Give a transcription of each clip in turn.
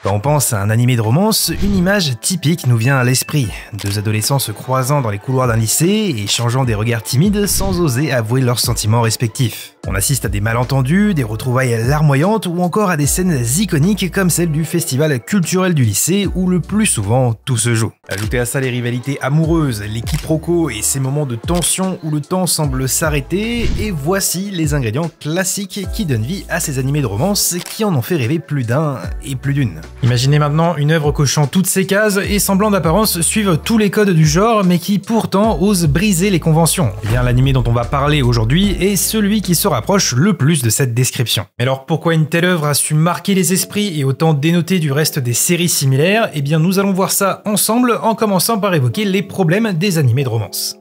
Quand on pense à un animé de romance, une image typique nous vient à l'esprit. Deux adolescents se croisant dans les couloirs d'un lycée, échangeant des regards timides sans oser avouer leurs sentiments respectifs. On assiste à des malentendus, des retrouvailles larmoyantes ou encore à des scènes iconiques comme celle du festival culturel du lycée où le plus souvent tout se joue. Ajoutez à ça les rivalités amoureuses, les quiproquos et ces moments de tension où le temps semble s'arrêter, et voici les ingrédients classiques qui donnent vie à ces animés de romance qui en ont fait rêver plus d'un et plus d'une. Imaginez maintenant une œuvre cochant toutes ces cases et semblant d'apparence suivre tous les codes du genre mais qui pourtant ose briser les conventions. Eh bien l'animé dont on va parler aujourd'hui est celui qui se rapproche le plus de cette description. Mais alors pourquoi une telle œuvre a su marquer les esprits et autant dénoter du reste des séries similaires? Eh bien nous allons voir ça ensemble en commençant par évoquer les problèmes des animés de romance.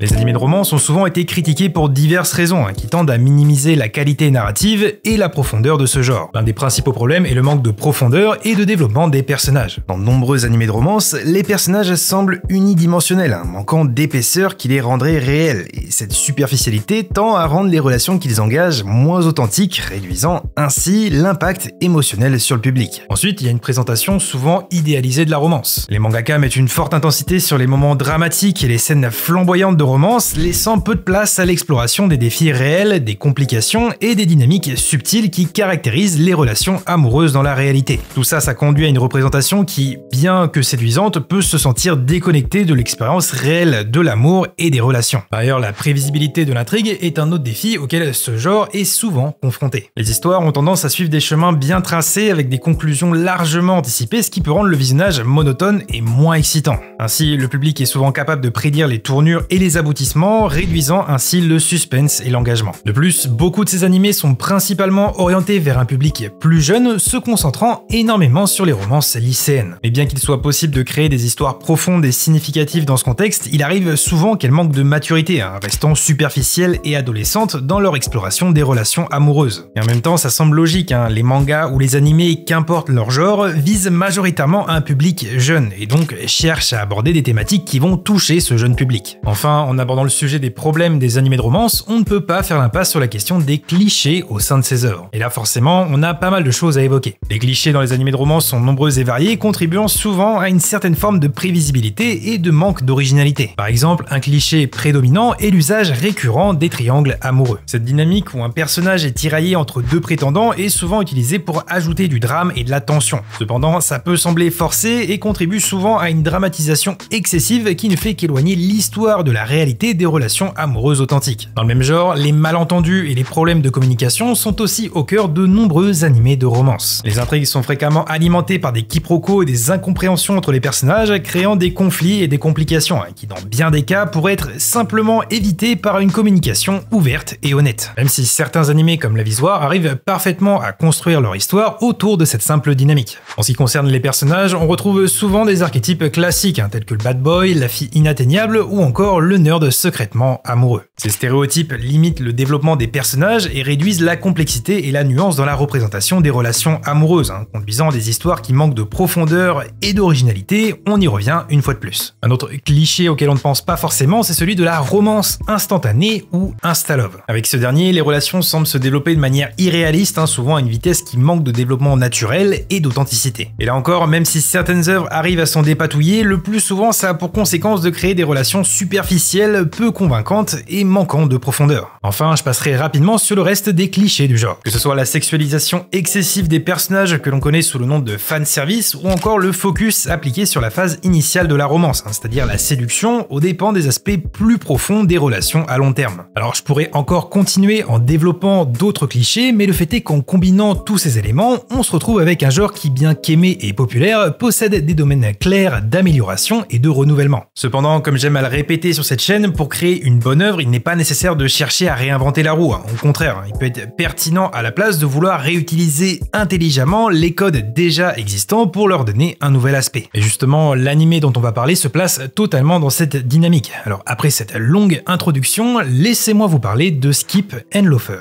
Les animés de romance ont souvent été critiqués pour diverses raisons, qui tendent à minimiser la qualité narrative et la profondeur de ce genre. L'un des principaux problèmes est le manque de profondeur et de développement des personnages. Dans de nombreux animés de romance, les personnages semblent unidimensionnels, manquant d'épaisseur qui les rendrait réels, et cette superficialité tend à rendre les relations qu'ils engagent moins authentiques, réduisant ainsi l'impact émotionnel sur le public. Ensuite, il y a une présentation souvent idéalisée de la romance. Les mangaka mettent une forte intensité sur les moments dramatiques et les scènes flamboyantes de romance, laissant peu de place à l'exploration des défis réels, des complications et des dynamiques subtiles qui caractérisent les relations amoureuses dans la réalité. Tout ça, ça conduit à une représentation qui, bien que séduisante, peut se sentir déconnectée de l'expérience réelle de l'amour et des relations. Par ailleurs, la prévisibilité de l'intrigue est un autre défi auquel ce genre est souvent confronté. Les histoires ont tendance à suivre des chemins bien tracés avec des conclusions largement anticipées, ce qui peut rendre le visionnage monotone et moins excitant. Ainsi, le public est souvent capable de prédire les tournures et les aboutissements, réduisant ainsi le suspense et l'engagement. De plus, beaucoup de ces animés sont principalement orientés vers un public plus jeune, se concentrant énormément sur les romances lycéennes. Mais bien qu'il soit possible de créer des histoires profondes et significatives dans ce contexte, il arrive souvent qu'elles manquent de maturité, restant superficielles et adolescentes dans leur exploration des relations amoureuses. Et en même temps, ça semble logique, les mangas ou les animés, qu'importe leur genre, visent majoritairement un public jeune, et donc cherchent à aborder des thématiques qui vont toucher ce jeune public. Enfin, en abordant le sujet des problèmes des animés de romance, on ne peut pas faire l'impasse sur la question des clichés au sein de ces œuvres. Et là forcément, on a pas mal de choses à évoquer. Les clichés dans les animés de romance sont nombreux et variés, contribuant souvent à une certaine forme de prévisibilité et de manque d'originalité. Par exemple, un cliché prédominant est l'usage récurrent des triangles amoureux. Cette dynamique où un personnage est tiraillé entre deux prétendants est souvent utilisée pour ajouter du drame et de la tension. Cependant, ça peut sembler forcé et contribue souvent à une dramatisation excessive qui ne fait qu'éloigner l'histoire de la réalité des relations amoureuses authentiques. Dans le même genre, les malentendus et les problèmes de communication sont aussi au cœur de nombreux animés de romance. Les intrigues sont fréquemment alimentées par des quiproquos et des incompréhensions entre les personnages, créant des conflits et des complications, qui dans bien des cas pourraient être simplement évités par une communication ouverte et honnête. Même si certains animés comme La Visoire arrivent parfaitement à construire leur histoire autour de cette simple dynamique. En ce qui concerne les personnages, on retrouve souvent des archétypes classiques, tels que le bad boy, la fille inatteignable ou encore le nerd secrètement amoureux. Ces stéréotypes limitent le développement des personnages et réduisent la complexité et la nuance dans la représentation des relations amoureuses, conduisant à des histoires qui manquent de profondeur et d'originalité. On y revient une fois de plus. Un autre cliché auquel on ne pense pas forcément, c'est celui de la romance instantanée ou insta-love. Avec ce dernier, les relations semblent se développer de manière irréaliste, souvent à une vitesse qui manque de développement naturel et d'authenticité. Et là encore, même si certaines œuvres arrivent à s'en dépatouiller, le plus souvent ça a pour conséquence de créer des relations superficielles, peu convaincantes et manquant de profondeur. Enfin, je passerai rapidement sur le reste des clichés du genre. Que ce soit la sexualisation excessive des personnages que l'on connaît sous le nom de fanservice ou encore le focus appliqué sur la phase initiale de la romance, c'est-à-dire la séduction aux dépens des aspects plus profonds des relations à long terme. Alors je pourrais encore continuer en développant d'autres clichés, mais le fait est qu'en combinant tous ces éléments, on se retrouve avec un genre qui, bien qu'aimé et populaire, possède des domaines clairs d'amélioration et de renouvellement. Cependant, comme j'aime à le répéter sur cette chaîne, pour créer une bonne œuvre, il n'est pas nécessaire de chercher à réinventer la roue. Au contraire, il peut être pertinent à la place de vouloir réutiliser intelligemment les codes déjà existants pour leur donner un nouvel aspect. Et justement, l'animé dont on va parler se place totalement dans cette dynamique. Alors après cette longue introduction, laissez-moi vous parler de Skip and Loafer.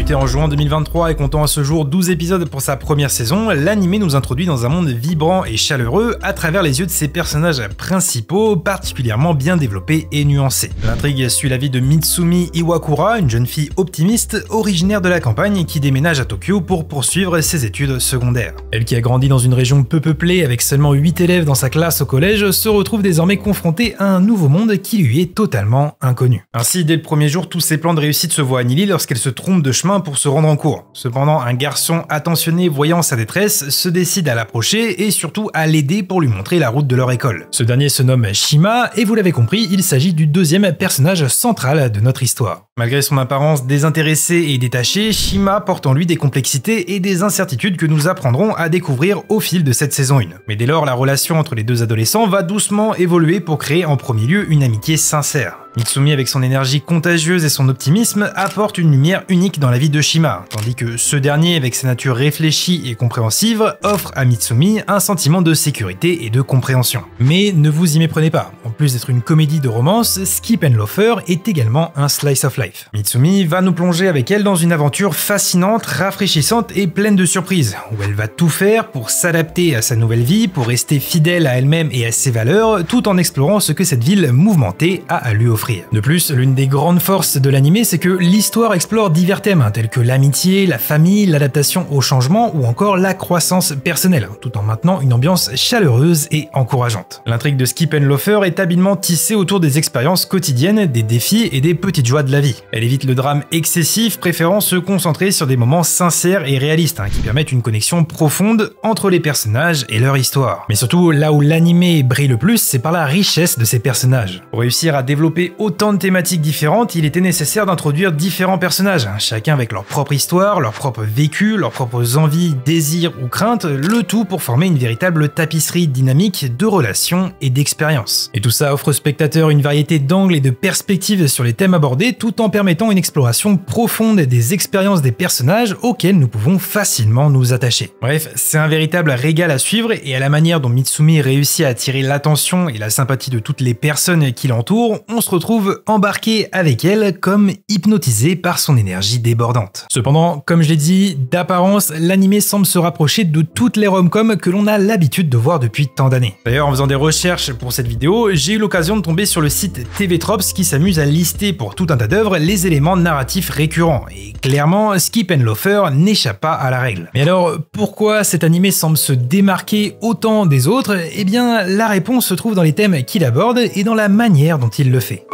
Débuté en juin 2023 et comptant à ce jour 12 épisodes pour sa première saison, l'anime nous introduit dans un monde vibrant et chaleureux à travers les yeux de ses personnages principaux, particulièrement bien développés et nuancés. L'intrigue suit la vie de Mitsumi Iwakura, une jeune fille optimiste, originaire de la campagne qui déménage à Tokyo pour poursuivre ses études secondaires. Elle qui a grandi dans une région peu peuplée avec seulement 8 élèves dans sa classe au collège se retrouve désormais confrontée à un nouveau monde qui lui est totalement inconnu. Ainsi, dès le premier jour, tous ses plans de réussite se voient annihilés lorsqu'elle se trompe de chemin pour se rendre en cours. Cependant, un garçon attentionné voyant sa détresse se décide à l'approcher et surtout à l'aider pour lui montrer la route de leur école. Ce dernier se nomme Shima et vous l'avez compris, il s'agit du deuxième personnage central de notre histoire. Malgré son apparence désintéressée et détachée, Shima porte en lui des complexités et des incertitudes que nous apprendrons à découvrir au fil de cette saison 1. Mais dès lors, la relation entre les deux adolescents va doucement évoluer pour créer en premier lieu une amitié sincère. Mitsumi, avec son énergie contagieuse et son optimisme, apporte une lumière unique dans la vie de Shima, tandis que ce dernier, avec sa nature réfléchie et compréhensive, offre à Mitsumi un sentiment de sécurité et de compréhension. Mais ne vous y méprenez pas, en plus d'être une comédie de romance, Skip and Loafer est également un slice of life. Mitsumi va nous plonger avec elle dans une aventure fascinante, rafraîchissante et pleine de surprises, où elle va tout faire pour s'adapter à sa nouvelle vie, pour rester fidèle à elle-même et à ses valeurs, tout en explorant ce que cette ville mouvementée a à lui offrir. De plus, l'une des grandes forces de l'anime, c'est que l'histoire explore divers thèmes, tels que l'amitié, la famille, l'adaptation au changement ou encore la croissance personnelle, tout en maintenant une ambiance chaleureuse et encourageante. L'intrigue de Skip and Loafer est habilement tissée autour des expériences quotidiennes, des défis et des petites joies de la vie. Elle évite le drame excessif, préférant se concentrer sur des moments sincères et réalistes, qui permettent une connexion profonde entre les personnages et leur histoire. Mais surtout, là où l'anime brille le plus, c'est par la richesse de ses personnages. Pour réussir à développer autant de thématiques différentes, il était nécessaire d'introduire différents personnages, chacun avec leur propre histoire, leur propre vécu, leurs propres envies, désirs ou craintes, le tout pour former une véritable tapisserie dynamique de relations et d'expériences. Et tout ça offre aux spectateurs une variété d'angles et de perspectives sur les thèmes abordés, tout en permettant une exploration profonde des expériences des personnages auxquels nous pouvons facilement nous attacher. Bref, c'est un véritable régal à suivre, et à la manière dont Mitsumi réussit à attirer l'attention et la sympathie de toutes les personnes qui l'entourent, on se retrouve embarqué avec elle comme hypnotisé par son énergie débordante. Cependant, comme je l'ai dit, d'apparence, l'anime semble se rapprocher de toutes les rom-coms que l'on a l'habitude de voir depuis tant d'années. D'ailleurs, en faisant des recherches pour cette vidéo, j'ai eu l'occasion de tomber sur le site TV Tropes qui s'amuse à lister pour tout un tas d'œuvres les éléments narratifs récurrents, et clairement, Skip and Loafer n'échappe pas à la règle. Mais alors, pourquoi cet anime semble se démarquer autant des autres? Eh bien, la réponse se trouve dans les thèmes qu'il aborde et dans la manière dont il le fait.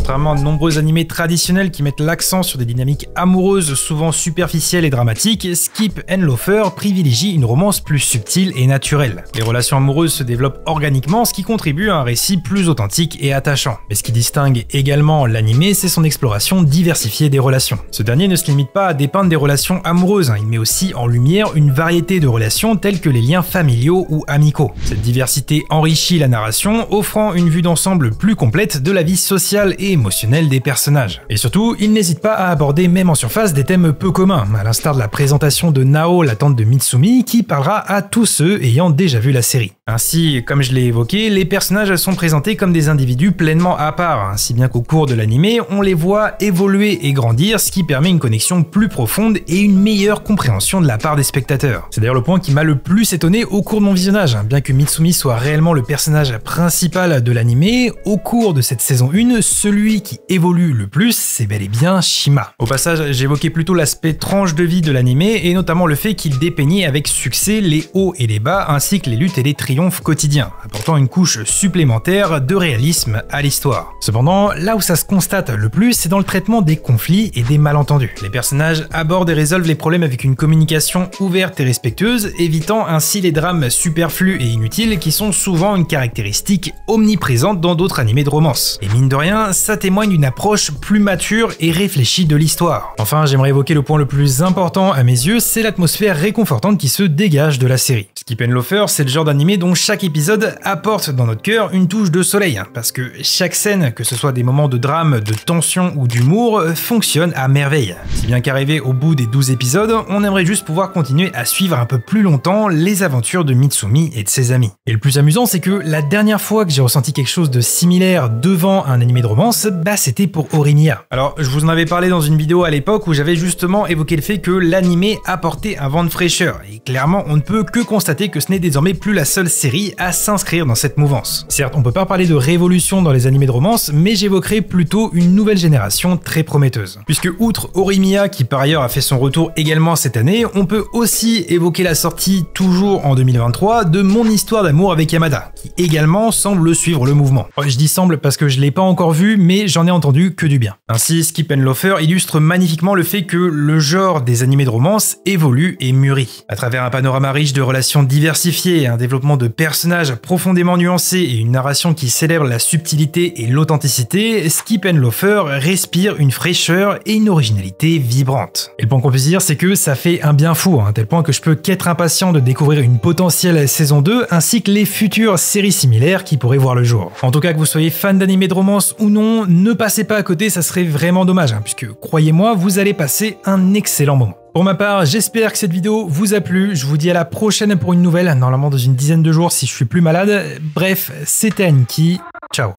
Contrairement à de nombreux animés traditionnels qui mettent l'accent sur des dynamiques amoureuses souvent superficielles et dramatiques, Skip and Loafer privilégie une romance plus subtile et naturelle. Les relations amoureuses se développent organiquement, ce qui contribue à un récit plus authentique et attachant. Mais ce qui distingue également l'animé, c'est son exploration diversifiée des relations. Ce dernier ne se limite pas à dépeindre des relations amoureuses, il met aussi en lumière une variété de relations telles que les liens familiaux ou amicaux. Cette diversité enrichit la narration, offrant une vue d'ensemble plus complète de la vie sociale et émotionnel des personnages. Et surtout, il n'hésite pas à aborder même en surface des thèmes peu communs, à l'instar de la présentation de Nao, la tante de Mitsumi, qui parlera à tous ceux ayant déjà vu la série. Ainsi, comme je l'ai évoqué, les personnages sont présentés comme des individus pleinement à part, si bien qu'au cours de l'anime, on les voit évoluer et grandir, ce qui permet une connexion plus profonde et une meilleure compréhension de la part des spectateurs. C'est d'ailleurs le point qui m'a le plus étonné au cours de mon visionnage, bien que Mitsumi soit réellement le personnage principal de l'anime, au cours de cette saison 1, celui qui évolue le plus, c'est bel et bien Shima. Au passage, j'évoquais plutôt l'aspect tranche de vie de l'anime, et notamment le fait qu'il dépeignait avec succès les hauts et les bas, ainsi que les luttes et les triomphes quotidiens, apportant une couche supplémentaire de réalisme à l'histoire. Cependant, là où ça se constate le plus, c'est dans le traitement des conflits et des malentendus. Les personnages abordent et résolvent les problèmes avec une communication ouverte et respectueuse, évitant ainsi les drames superflus et inutiles qui sont souvent une caractéristique omniprésente dans d'autres animés de romance. Et mine de rien, ça témoigne d'une approche plus mature et réfléchie de l'histoire. Enfin, j'aimerais évoquer le point le plus important à mes yeux, c'est l'atmosphère réconfortante qui se dégage de la série. Skip and Loafer, c'est le genre d'animé dont dont chaque épisode apporte dans notre cœur une touche de soleil, parce que chaque scène, que ce soit des moments de drame, de tension ou d'humour, fonctionne à merveille. Si bien qu'arrivé au bout des 12 épisodes, on aimerait juste pouvoir continuer à suivre un peu plus longtemps les aventures de Mitsumi et de ses amis. Et le plus amusant, c'est que la dernière fois que j'ai ressenti quelque chose de similaire devant un animé de romance, c'était pour Horimiya. Alors, je vous en avais parlé dans une vidéo à l'époque où j'avais justement évoqué le fait que l'animé apportait un vent de fraîcheur, et clairement, on ne peut que constater que ce n'est désormais plus la seule série à s'inscrire dans cette mouvance. Certes, on peut pas parler de révolution dans les animés de romance, mais j'évoquerai plutôt une nouvelle génération très prometteuse. Puisque outre Horimiya, qui par ailleurs a fait son retour également cette année, on peut aussi évoquer la sortie, toujours en 2023, de Mon histoire d'amour avec Yamada, qui également semble suivre le mouvement. Je dis semble parce que je l'ai pas encore vu, mais j'en ai entendu que du bien. Ainsi, Skip and Loafer illustre magnifiquement le fait que le genre des animés de romance évolue et mûrit. À travers un panorama riche de relations diversifiées, un développement de personnages profondément nuancés et une narration qui célèbre la subtilité et l'authenticité, Skip and Loafer respire une fraîcheur et une originalité vibrantes. Et le point qu'on peut dire, c'est que ça fait un bien fou, à un tel point que je peux qu'être impatient de découvrir une potentielle saison 2 ainsi que les futures séries similaires qui pourraient voir le jour. En tout cas, que vous soyez fan d'animés de romance ou non, ne passez pas à côté, ça serait vraiment dommage, puisque croyez-moi, vous allez passer un excellent moment. Pour ma part, j'espère que cette vidéo vous a plu, je vous dis à la prochaine pour une nouvelle, normalement dans une dizaine de jours si je suis plus malade. Bref, c'était Aniki, ciao.